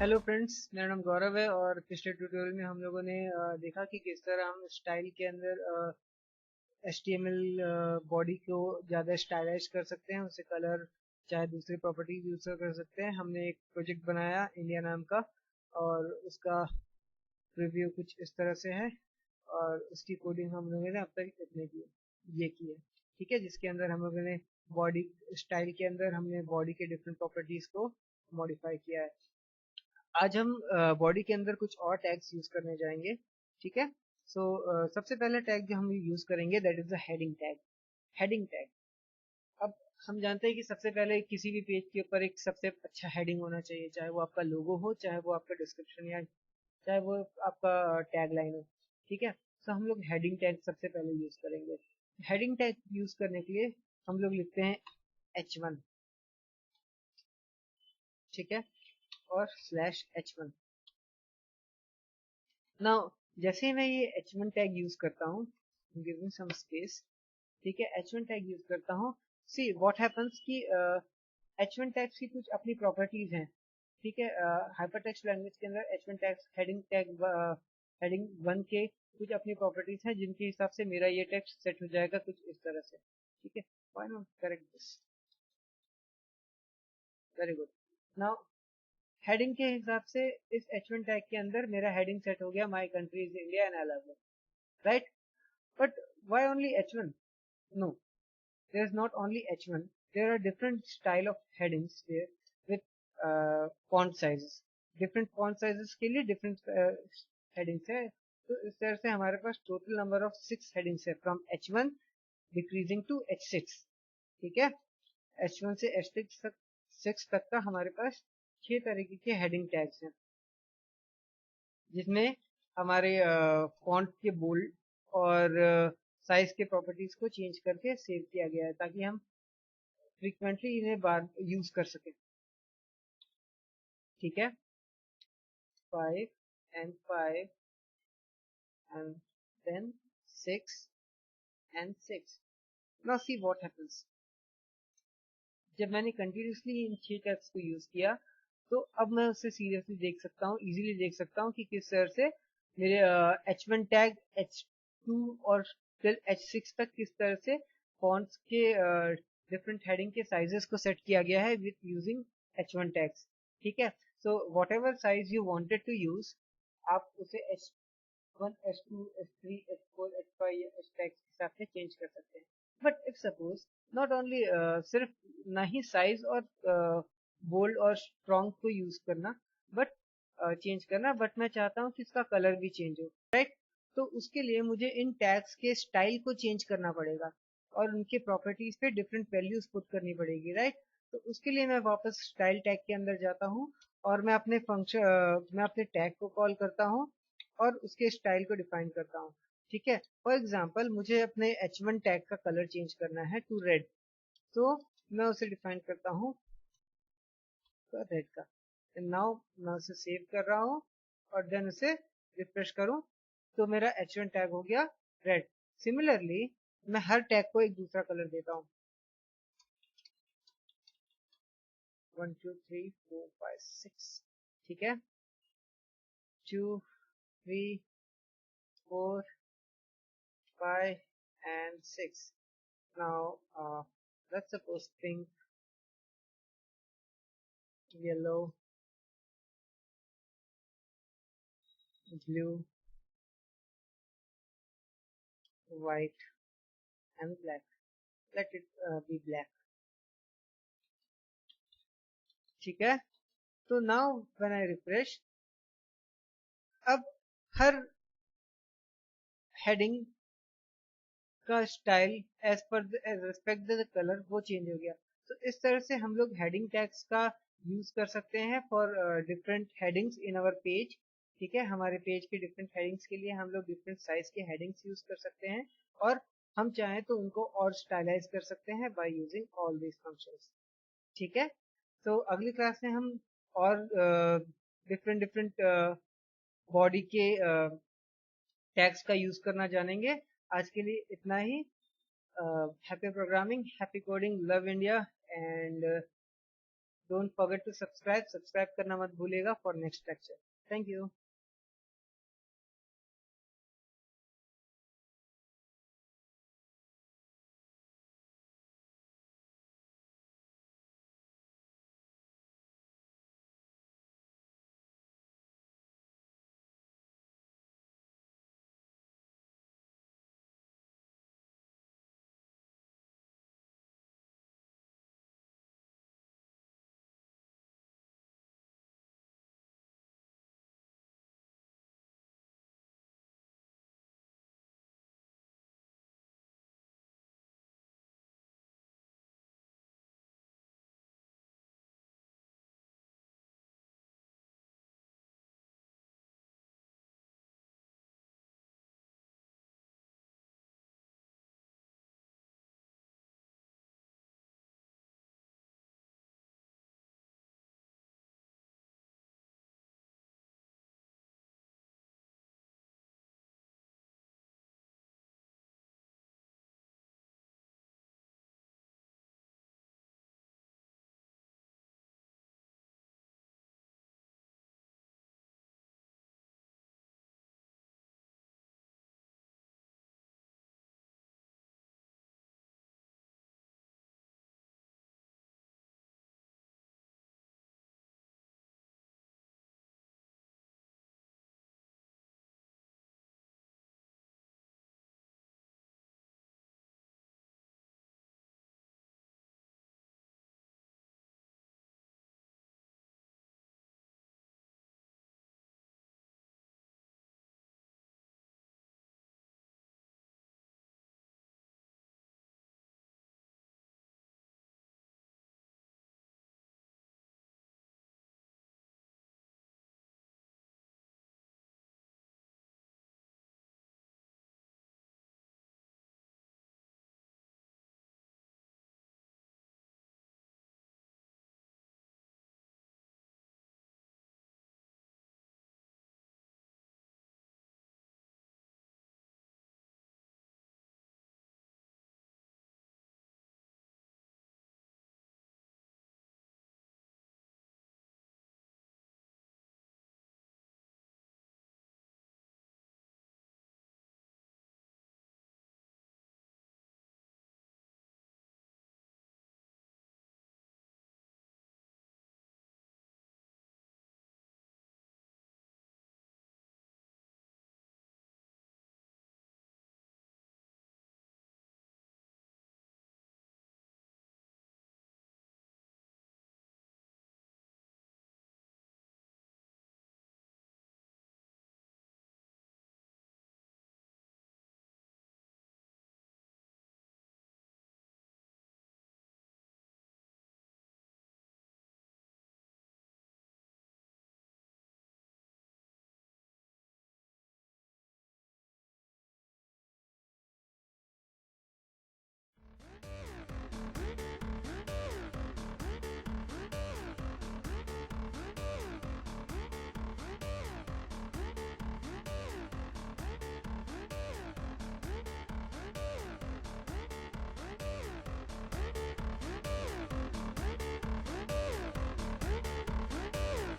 Hello friends, मेरा नाम गौरव है और पिछले ट्यूटोरियल में हम लोगों ने देखा कि किस तरह हम स्टाइल के अंदर HTML बॉडी को ज़्यादा स्टाइलाइज कर सकते हैं, उसे कलर चाहे दूसरी प्रॉपर्टीज यूज कर सकते हैं। हमने एक प्रोजेक्ट बनाया इंडिया नाम का और उसका रिव्यू कुछ इस तरह से है और उसकी कोडिंग हम लोगों ने अब तक इतने की ये की है। ठीक है, जिसके अंदर हम लोगों ने बॉडी स्टाइल के अंदर हमने बॉडी के डिफरेंट प्रॉपर्टीज को मॉडिफाई किया है। आज हम बॉडी के अंदर कुछ और टैग्स यूज करने जाएंगे। ठीक है, सो सबसे पहला टैग जो हम यूज करेंगे that is the heading tag. Heading tag, अब हम जानते हैं कि सबसे पहले किसी भी पेज के ऊपर एक सबसे अच्छा हेडिंग होना चाहिए, चाहे वो आपका लोगो हो, चाहे वो आपका डिस्क्रिप्शन या चाहे वो आपका टैग लाइन हो। ठीक है, तो हम लोग हेडिंग टैग सबसे पहले यूज करेंगे। हेडिंग टैग यूज करने के लिए हम लोग लिखते हैं H1। ठीक है, और /H1। नाउ जैसे ही मैं ये H1 टैग यूज करता हूँ, गिविंग सम स्पेस, ठीक है, H1 टैग यूज करता हूँ, सी व्हाट हैपेंस कि H1 टैग्स की कुछ अपनी प्रॉपर्टीज हैं। ठीक है, हाइपरटेक्स्ट लैंग्वेज के अंदर H1 टैग्स हेडिंग 1 के कुछ अपनी प्रॉपर्टीज हैं जिनके हिसाब से मेरा ये टेक्स्ट सेट हो जाएगा कुछ इस तरह से। ठीक है, why not correct this, very good. Now heading के हिसाब से इस H1 टैग के अंदर मेरा हेडिंग सेट हो गया, my country is India and I love it, right? But why only H1? No, there's not only H1. There are different style of headings there with font sizes. Different font sizes के लिए different headings है। तो इस तरह से हमारे पास total number of 6 headings है from H1 decreasing to H6। ठीक है, H1 से H6 तक का हमारे पास 6 तरीके के हेडिंग टैग्स हैं, जिसमें हमारे फॉन्ट के बोल्ड और साइज के प्रॉपर्टीज को चेंज करके सेव किया गया है ताकि हम फ्रीक्वेंटली इन्हें बार यूज कर सकें। ठीक है, 5 and 5 and then 6 and 6। Now see what happens। जब मैंने कंटिन्यूसली इन 6 टैग्स को यूज किया तो अब मैं उसे सीरियसली देख सकता हूँ, इजीली देख सकता हूँ कि किस तरह से मेरे H1 टैग H2 और फिर H6 तक किस तरह से फॉन्ट्स के डिफरेंट हेडिंग के साइजेस को सेट किया गया है विद यूजिंग H1 टैग्स। ठीक है, so whatever size you wanted to use, आप उसे H1, H2, H3, H4, H5 या H टैग्स के हिसाब से चेंज कर सकते हैं। But if suppose not only सिर्फ ना ही साइज और बोल्ड और स्ट्रॉन्ग को यूज करना बट चेंज करना, बट मैं चाहता हूँ कि इसका कलर भी चेंज हो, राइट? तो उसके लिए मुझे इन टैग्स के स्टाइल को चेंज करना पड़ेगा और उनके प्रॉपर्टीज पे डिफरेंट वैल्यूज पुट करनी पड़ेगी, राइट? तो उसके लिए मैं वापस स्टाइल टैग के अंदर जाता हूँ और मैं अपने मैं अपने टैग को कॉल करता हूँ और उसके स्टाइल को डिफाइन करता हूँ। ठीक है, फॉर एग्जाम्पल मुझे अपने H1 टैग का कलर चेंज करना है टू रेड, तो मैं उसे डिफाइन करता हूँ रेड का। नाउ मैं उसे सेव कर रहा हूँ और देन उसे रिफ्रेश करूँ तो मेरा H1 टैग हो गया रेड। सिमिलरली मैं हर टैग को एक दूसरा कलर देता हूँ, 1 2 3 4 5 6। ठीक है, 2 3 4 5 and 6। Now let's suppose pink, yellow, blue, white and black। Let it be black। ठीक है, तो now when I refresh, अब हर हेडिंग का style as per respect the colour वो चेंज हो गया। तो इस तरह से हम लोग हेडिंग टैग्स का यूज कर सकते हैं for different headings in our page. ठीक है, हमारे पेज के डिफरेंट हेडिंग्स के लिए हम लोग डिफरेंट साइज के हेडिंग्स यूज कर सकते हैं और हम चाहें तो उनको और स्टाइलाइज कर सकते हैं by using all these functions. ठीक है, तो अगली क्लास में हम और डिफरेंट डिफरेंट बॉडी के टैग्स का यूज करना जानेंगे। आज के लिए इतना ही। uh, happy programming, happy coding, love India, and Don't forget to subscribe. Subscribe करना मत भूलिएगा for next lecture. Thank you.